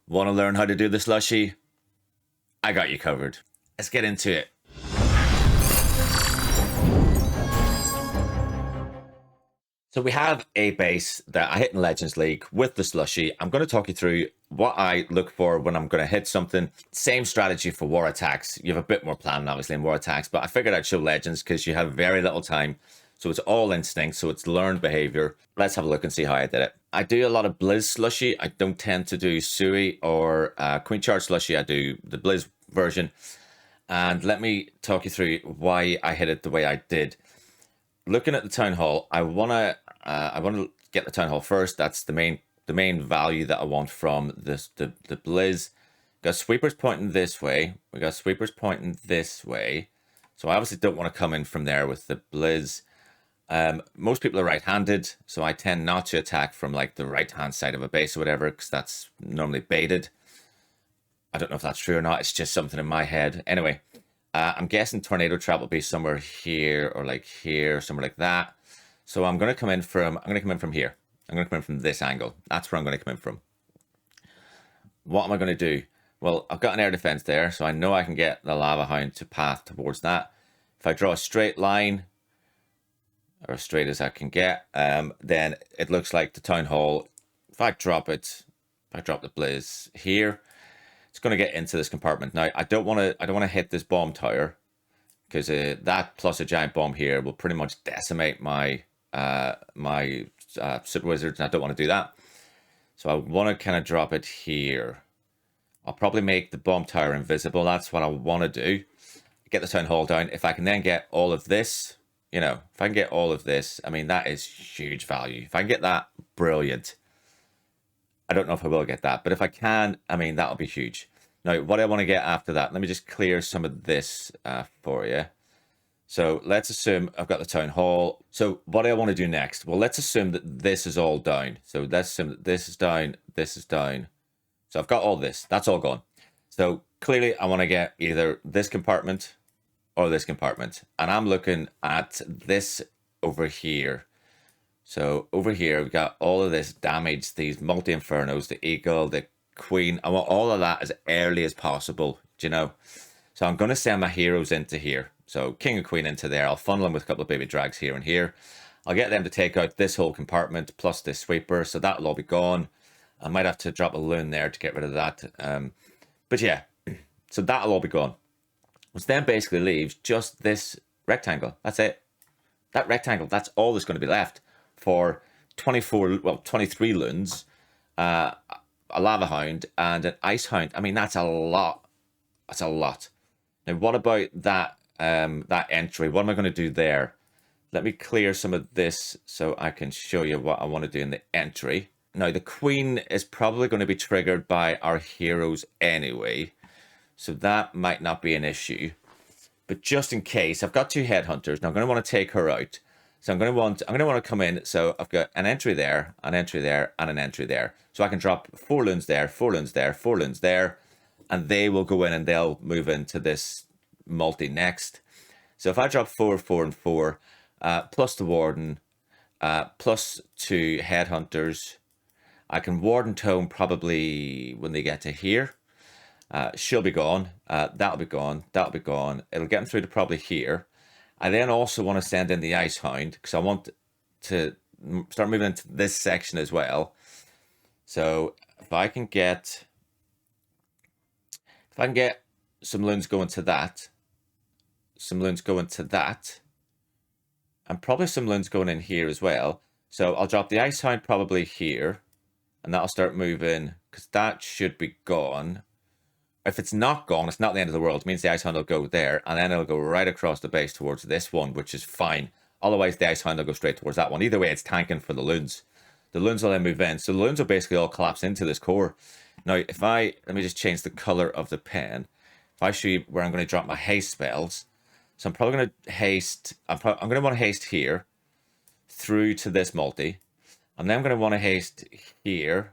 Want to learn how to do the slushy? I got you covered. Let's get into it. So we have a base that I hit in Legends League with the slushy. I'm going to talk you through what I look for when I'm going to hit something. Same strategy for war attacks. You have a bit more planning, obviously, in war attacks, but I figured I'd show Legends because you have very little time. So it's all instinct, so it's learned behavior. Let's have a look and see how I did it. I do a lot of BLIZZ slushy. I don't tend to do SUI or Queen Charge slushy. I do the BLIZZ version. And let me talk you through why I hit it the way I did. Looking at the town hall, I wanna get the town hall first. That's the main value that I want from this the BLIZZ. Got sweepers pointing this way. We got sweepers pointing this way. So I obviously don't want to come in from there with the BLIZZ. Most people are right-handed, so I tend not to attack from like the right-hand side of a base or whatever, because that's normally baited. I don't know if that's true or not. It's just something in my head. Anyway, I'm guessing tornado trap will be somewhere here or like here, somewhere like that. So I'm going to come in from here. I'm going to come in from this angle. That's where I'm going to come in from. What am I going to do? Well, I've got an air defense there, so I know I can get the lava hound to path towards that. If I draw a straight line, or as straight as I can get, then it looks like the town hall. If I drop the BLIZZ here, it's going to get into this compartment. Now I don't want to hit this bomb tower, because that plus a giant bomb here will pretty much decimate my super wizards, and I don't want to do that. So I want to kind of drop it here. I'll probably make the bomb tower invisible. That's what I want to do. Get the town hall down. If I can then get all of this, you know, if I can get all of this, I mean, that is huge value. If I can get that, brilliant. I don't know if I will get that, but if I can, I mean, that'll be huge. Now, what I want to get after that, let me just clear some of this for you. So let's assume I've got the town hall. So what do I want to do next? Well, let's assume that this is all down. So let's assume that this is down, this is down. So I've got all this, that's all gone. So clearly I want to get either this compartment or this compartment. And I'm looking at this over here. So over here, we've got all of this damage, these multi-infernos, the eagle, the queen. I want all of that as early as possible, do you know? So I'm going to send my heroes into here. So king and queen into there. I'll funnel them with a couple of baby drags here and here. I'll get them to take out this whole compartment plus this sweeper. So that'll all be gone. I might have to drop a loon there to get rid of that. But yeah, so that'll all be gone. Which then basically leaves just this rectangle. That's it. That rectangle, that's all that's going to be left for 23 loons, a lava hound, and an ice hound. I mean, that's a lot. That's a lot. Now, what about that that entry? What am I going to do there? Let me clear some of this so I can show you what I want to do in the entry. Now, the queen is probably going to be triggered by our heroes anyway, so that might not be an issue. But just in case, I've got two headhunters. Now I'm going to want to take her out. So I'm going to want to come in. So I've got an entry there, an entry there, and an entry there. So I can drop 4 loons there, 4 loons there, 4 loons there, and they will go in and they'll move into this multi next. So if I drop 4, 4, and 4, plus the warden, plus 2 headhunters, I can warden tome probably when they get to here. She'll be gone. That'll be gone. That'll be gone. It'll get them through to probably here. I then also want to send in the ice hound because I want to start moving into this section as well. So if I can get some loons going to that, some loons going to that, and probably some loons going in here as well. So I'll drop the ice hound probably here, and that'll start moving because that should be gone. If it's not gone, it's not the end of the world. It means the ice hound will go there, and then it'll go right across the base towards this one, which is fine. Otherwise, the ice hound will go straight towards that one. Either way, it's tanking for the loons. The loons will then move in. So the loons will basically all collapse into this core. Now, let me just change the color of the pen. If I show you where I'm going to drop my haste spells. So I'm probably going to haste, I'm going to want to haste here through to this multi. And then I'm going to want to haste here.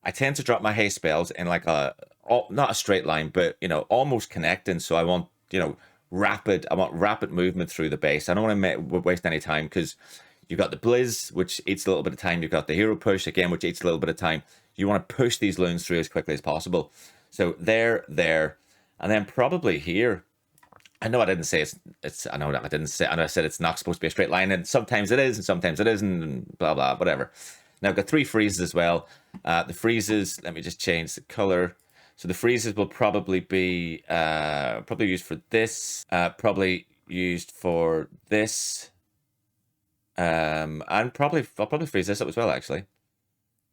I tend to drop my haste spells in like not a straight line, but, you know, almost connecting. So I want, you know, rapid movement through the base. I don't want to waste any time because you've got the BLIZZ, which eats a little bit of time. You've got the hero push again, which eats a little bit of time. You want to push these loons through as quickly as possible. So there, and then probably here. I know I didn't say it's I know that I didn't say, I know I said it's not supposed to be a straight line, and sometimes it is and sometimes it isn't, and blah blah, whatever. Now I've got 3 freezes as well. The freezes, let me just change the color. So the freezes will probably be probably used for this, probably used for this, and I'll probably freeze this up as well, actually.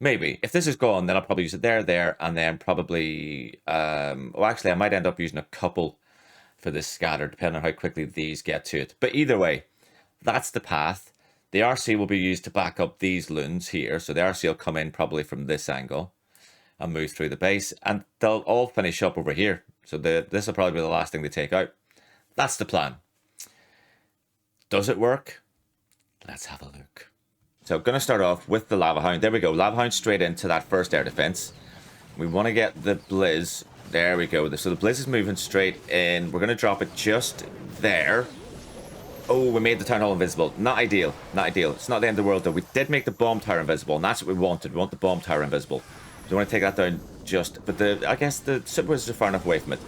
Maybe. If this is gone, then I'll probably use it there, and then probably well, actually I might end up using a couple for this scatter, depending on how quickly these get to it. But either way, that's the path. The RC will be used to back up these loons here. So the RC will come in probably from this angle and move through the base, and they'll all finish up over here. So this will probably be the last thing they take out. That's the plan. Does it work? Let's have a look. So I'm going to start off with the Lava Hound. There we go. Lava Hound straight into that first air defense. We want to get the BLIZZ. There we go. So the BLIZZ is moving straight in. We're going to drop it just there. Oh, we made the Town Hall invisible. Not ideal. Not ideal. It's not the end of the world, though. We did make the bomb tower invisible, and that's what we wanted. We want the bomb tower invisible. So we want to take that down just... But I guess the super wizards are far enough away from it.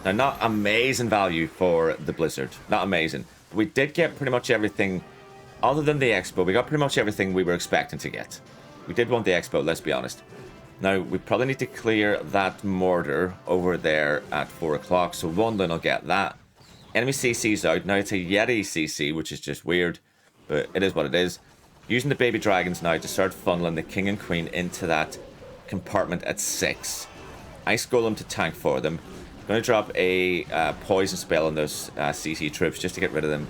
Now, not amazing value for the Blizzard. Not amazing. But we did get pretty much everything, other than the Expo. We got pretty much everything we were expecting to get. We did want the Expo, let's be honest. Now, we probably need to clear that mortar over there at 4 o'clock, so one loon will get that. Enemy CC's out. Now, it's a Yeti CC, which is just weird, but it is what it is. Using the baby dragons now to start funneling the king and queen into that compartment at 6. Ice Golem to tank for them. I'm going to drop a poison spell on those CC troops just to get rid of them.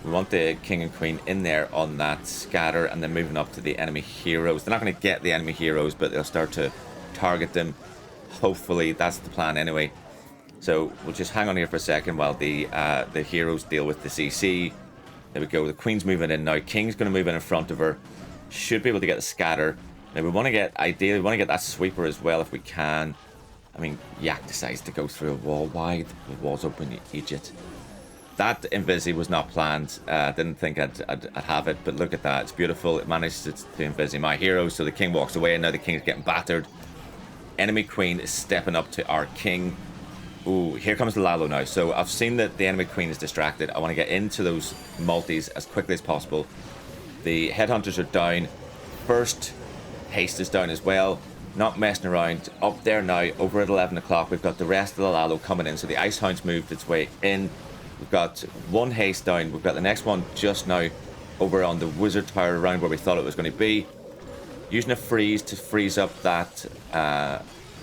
We want the king and queen in there on that scatter, and then moving up to the enemy heroes. They're not going to get the enemy heroes, but they'll start to target them. Hopefully, that's the plan anyway. So we'll just hang on here for a second while the heroes deal with the CC. There we go. The queen's moving in now. King's going to move in front of her. Should be able to get the scatter. Now we want to get, ideally, we want to get that sweeper as well if we can. I mean, Yak decides to go through a wall. Why? The wall's open, you idiot. That invisi was not planned. Didn't think I'd have it, but look at that. It's beautiful. It managed to invisi my hero, so the king walks away, and now the king's getting battered. Enemy queen is stepping up to our king. Ooh, here comes the Lalo now. So I've seen that the enemy queen is distracted. I want to get into those multis as quickly as possible. The headhunters are down. First haste is down as well. Not messing around. Up there now, over at 11 o'clock, we've got the rest of the Lalo coming in. So the Ice Hound's moved its way in. We've got one haste down. We've got the next one just now over on the wizard tower around where we thought it was going to be. Using a freeze to freeze up that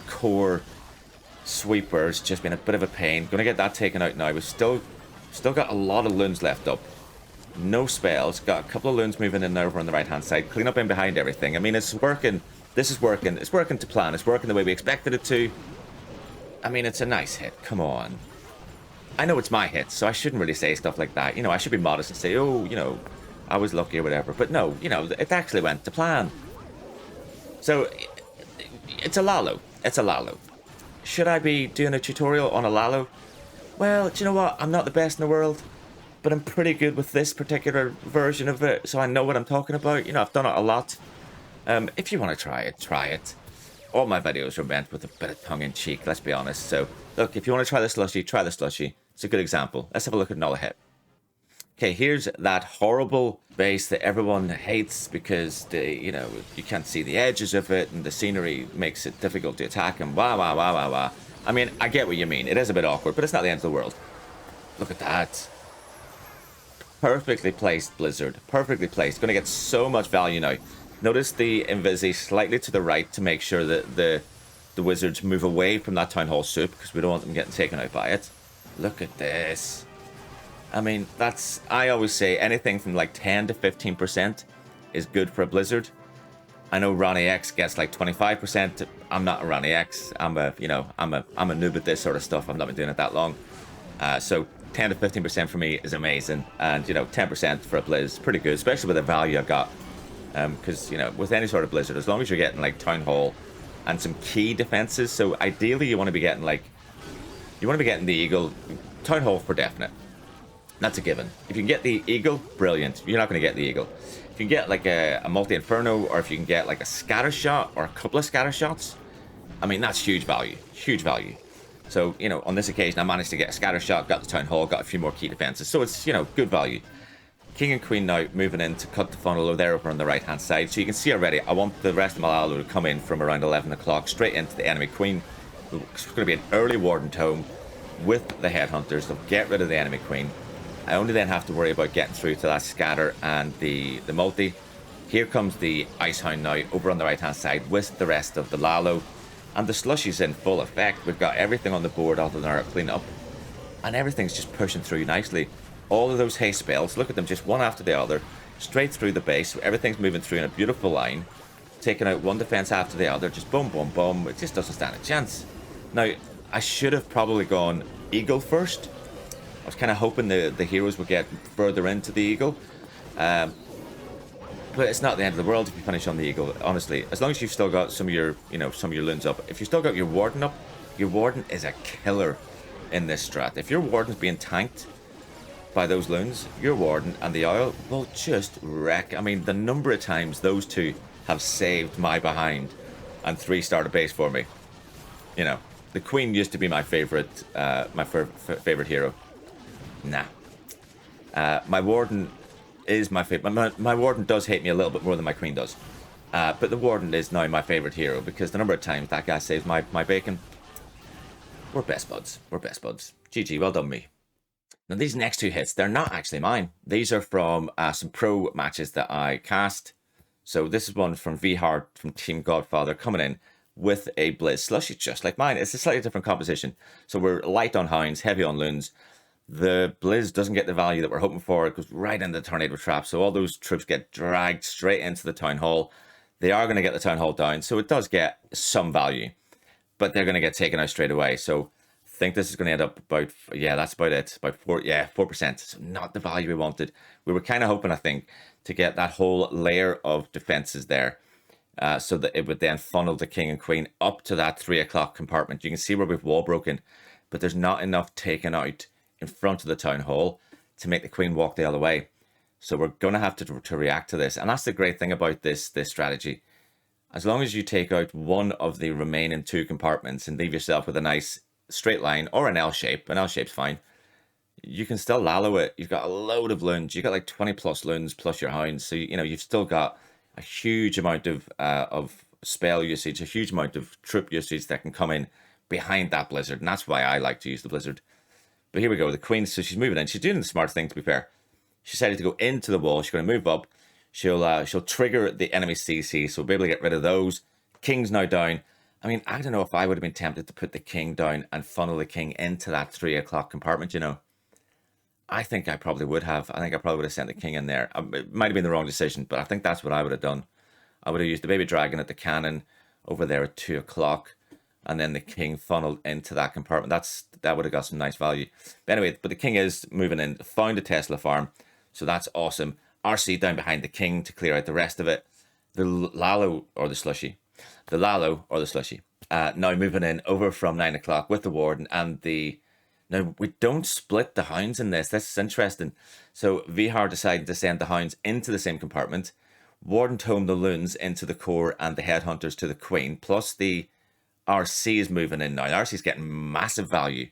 core sweeper has just been a bit of a pain. Going to get that taken out now. We've still got a lot of loons left up. No spells. Got a couple of loons moving in over on the right hand side. Clean up in behind everything. I mean, it's working. This is working. It's working to plan. It's working the way we expected it to. I mean, it's a nice hit. Come on. I know it's my hit, so I shouldn't really say stuff like that. You know, I should be modest and say, oh, you know, I was lucky or whatever. But no, you know, it actually went to plan. So, it's a Lalo. It's a Lalo. Should I be doing a tutorial on a Lalo? Well, do you know what? I'm not the best in the world, but I'm pretty good with this particular version of it, so I know what I'm talking about. You know, I've done it a lot. If you want to try it, try it. All my videos are meant with a bit of tongue-in-cheek, let's be honest. So, look, if you want to try the Slushy, try the Slushy. It's a good example. Let's have a look at another hit. Okay, here's that horrible base that everyone hates because you know, you can't see the edges of it and the scenery makes it difficult to attack and wah wah wah wah wah. I mean, I get what you mean. It is a bit awkward, but it's not the end of the world. Look at that. Perfectly placed Blizzard. Perfectly placed. Going to get so much value now. Notice the invisi slightly to the right to make sure that the wizards move away from that Town Hall soup because we don't want them getting taken out by it. Look at this. I mean, that's... I always say anything from like 10 to 15% is good for a Blizzard. I know Ronnie X gets like 25%. I'm not a Ronnie X. I'm a noob at this sort of stuff. I've not been doing it that long. So 10 to 15% for me is amazing. And, you know, 10% for a Blizz, pretty good, especially with the value I got. Because, you know, with any sort of Blizzard, as long as you're getting like Town Hall and some key defenses. So ideally you want to be getting like... You want to be getting the Eagle. Town Hall for definite. That's a given. If you can get the Eagle, brilliant. You're not going to get the Eagle. If you can get like a multi-inferno, or if you can get like a scatter shot or a couple of scatter shots, I mean, that's huge value. Huge value. So, you know, on this occasion, I managed to get a scatter shot, got the Town Hall, got a few more key defenses. So it's, you know, good value. King and Queen now moving in to cut the funnel over there over on the right-hand side. So you can see already, I want the rest of my Lalo to come in from around 11 o'clock straight into the enemy Queen. It's going to be an early Warden Tome with the Headhunters. They'll get rid of the enemy Queen. I only then have to worry about getting through to that scatter and the multi. Here comes the Ice Hound now over on the right-hand side with the rest of the Lalo. And the Slushy's in full effect. We've got everything on the board other than our cleanup. And everything's just pushing through nicely. All of those haste spells, look at them, just one after the other, straight through the base. Everything's moving through in a beautiful line, taking out one defense after the other, just boom, boom, boom. It just doesn't stand a chance. Now, I should have probably gone Eagle first. I was kind of hoping the heroes would get further into the Eagle. But it's not the end of the world if you finish on the Eagle, honestly. As long as you've still got some of your, you know, some of your loons up. If you've still got your Warden up, your Warden is a killer in this strat. If your Warden's being tanked by those loons, your Warden and the Owl will just wreck. I mean, the number of times those two have saved my behind and 3-star the base for me. You know, the Queen used to be my favorite hero. Nah. My Warden is my favorite. My Warden does hate me a little bit more than my Queen does. But the Warden is now my favorite hero because the number of times that guy saves my bacon. We're best buds. We're best buds. GG, well done me. Now these next two hits, they're not actually mine. These are from some pro matches that I cast. So this is one from VHard from Team Godfather coming in with a BLIZZ Slushy just like mine. It's a slightly different composition. So we're light on hounds, heavy on loons. The BLIZZ doesn't get the value that we're hoping for. It goes right into the tornado trap. So all those troops get dragged straight into the Town Hall. They are going to get the Town Hall down. So it does get some value. But they're going to get taken out straight away. So I think this is going to end up about, yeah, that's about it. About 4%. So not the value we wanted. We were kind of hoping, I think, to get that whole layer of defenses there. So that it would then funnel the King and Queen up to that 3 o'clock compartment. You can see where we've wall broken. But there's not enough taken out in front of the Town Hall to make the Queen walk the other way. So we're going to have to react to this. And that's the great thing about this strategy. As long as you take out one of the remaining 2 compartments and leave yourself with a nice straight line or an L shape, an L shape's fine, you can still Lalo it. You've got a load of loons. You've got like 20 plus loons plus your hounds. So, you know, you've still got a huge amount of spell usage, a huge amount of troop usage that can come in behind that Blizzard. And that's why I like to use the Blizzard. But here we go, the Queen, so she's moving in. She's doing the smart thing, to be fair. She decided to go into the wall. She's going to move up. She'll trigger the enemy CC, so we'll be able to get rid of those. King's now down. I mean, I don't know if I would have been tempted to put the King down and funnel the King into that 3 o'clock compartment, you know. I think I probably would have. I think I probably would have sent the King in there. It might have been the wrong decision, but I think that's what I would have done. I would have used the Baby Dragon at the cannon over there at 2 o'clock. And then the King funneled into that compartment. That would have got some nice value. But anyway, the King is moving in. Found a Tesla farm. So that's awesome. RC down behind the King to clear out the rest of it. The Lalo or the Slushy. The Lalo or the Slushy. Now moving in over from 9 o'clock with the Warden and the... Now, we don't split the hounds in this. This is interesting. So Vihar decided to send the hounds into the same compartment. Warden tomed the loons into the core and the headhunters to the Queen. Plus the... RC is moving in now. RC is getting massive value.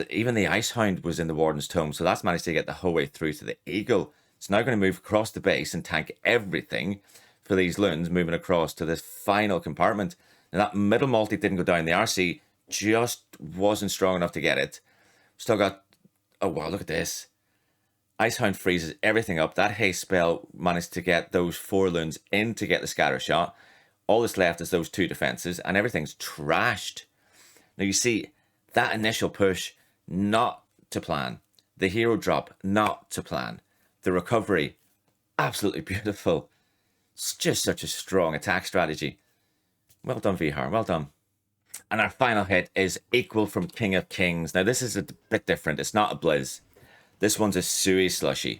Even the Ice Hound was in the Warden's Tome, so that's managed to get the whole way through to the Eagle. It's now going to move across the base and tank everything for these loons moving across to this final compartment. Now that middle multi didn't go down. The RC just wasn't strong enough to get it. Still got... Oh wow, look at this. Ice Hound freezes everything up. That haste spell managed to get those 4 loons in to get the scatter shot. All that's left is those 2 defenses, and everything's trashed. Now you see, that initial push, not to plan. The hero drop, not to plan. The recovery, absolutely beautiful. It's just such a strong attack strategy. Well done, Vihar, well done. And our final hit is equal from King of Kings. Now this is a bit different. It's not a BLIZZ. This one's a SUI Slushy.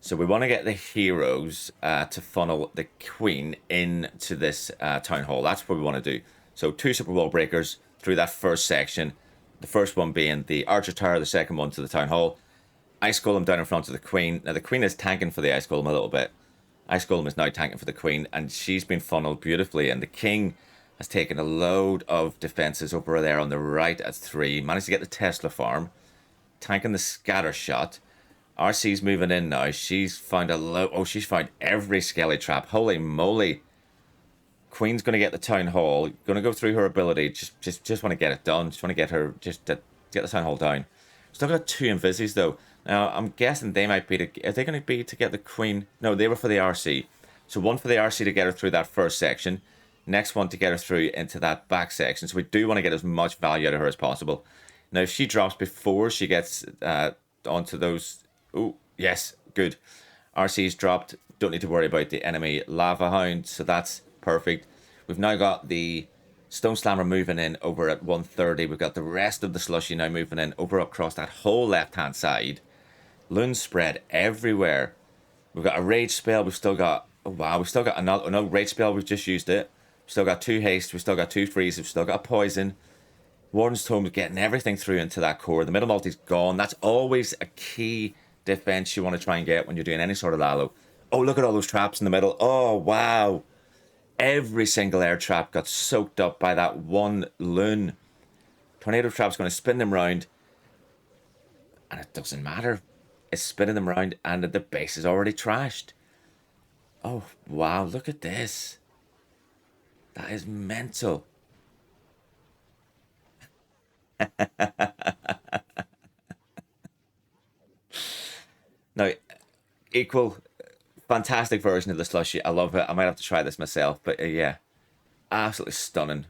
So we want to get the heroes to funnel the Queen into this Town Hall. That's what we want to do. So 2 super wall breakers through that first section. The first one being the Archer Tower, the second one to the Town Hall. Ice Golem down in front of the Queen. Now the Queen is tanking for the Ice Golem a little bit. Ice Golem is now tanking for the Queen, and she's been funneled beautifully. And the King has taken a load of defenses over there on the right at 3. Managed to get the Tesla farm. Tanking the scatter shot. RC's moving in now. She's found a low. Oh, she's found every skelly trap. Holy moly. Queen's going to get the town hall. Going to go through her ability. Just want to get it done. Just want to get her. Just to get the town hall down. Still got 2 invises though. Now I'm guessing they might be. Are they going to be to get the Queen? No, they were for the RC. So one for the RC to get her through that first section. Next one to get her through into that back section. So we do want to get as much value out of her as possible. Now if she drops before she gets onto those. Oh yes, good. RC's dropped. Don't need to worry about the enemy Lava Hound. So that's perfect. We've now got the Stone Slammer moving in over at 130. We've got the rest of the Slushy now moving in over across that whole left-hand side. Loons spread everywhere. We've got a Rage Spell. We've still got... Oh, wow. We've still got another Rage Spell. We've just used it. We've still got 2 Haste. We've still got 2 Freeze. We've still got a Poison. Warden's Tome is getting everything through into that core. The middle multi's gone. That's always a key defense you want to try and get when you're doing any sort of Lalo. Oh, look at all those traps in the middle. Oh, wow. Every single air trap got soaked up by that one loon. Tornado trap's going to spin them round. And it doesn't matter. It's spinning them round and the base is already trashed. Oh, wow. Look at this. That is mental. Now, equal... Fantastic version of the Slushy. I love it. I might have to try this myself. But yeah, absolutely stunning.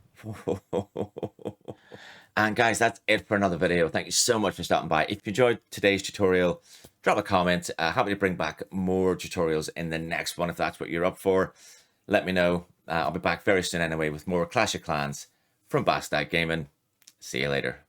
And guys, that's it for another video. Thank you so much for stopping by. If you enjoyed today's tutorial, drop a comment. Happy to bring back more tutorials in the next one if that's what you're up for. Let me know. I'll be back very soon anyway with more Clash of Clans from BadStag Gaming. See you later.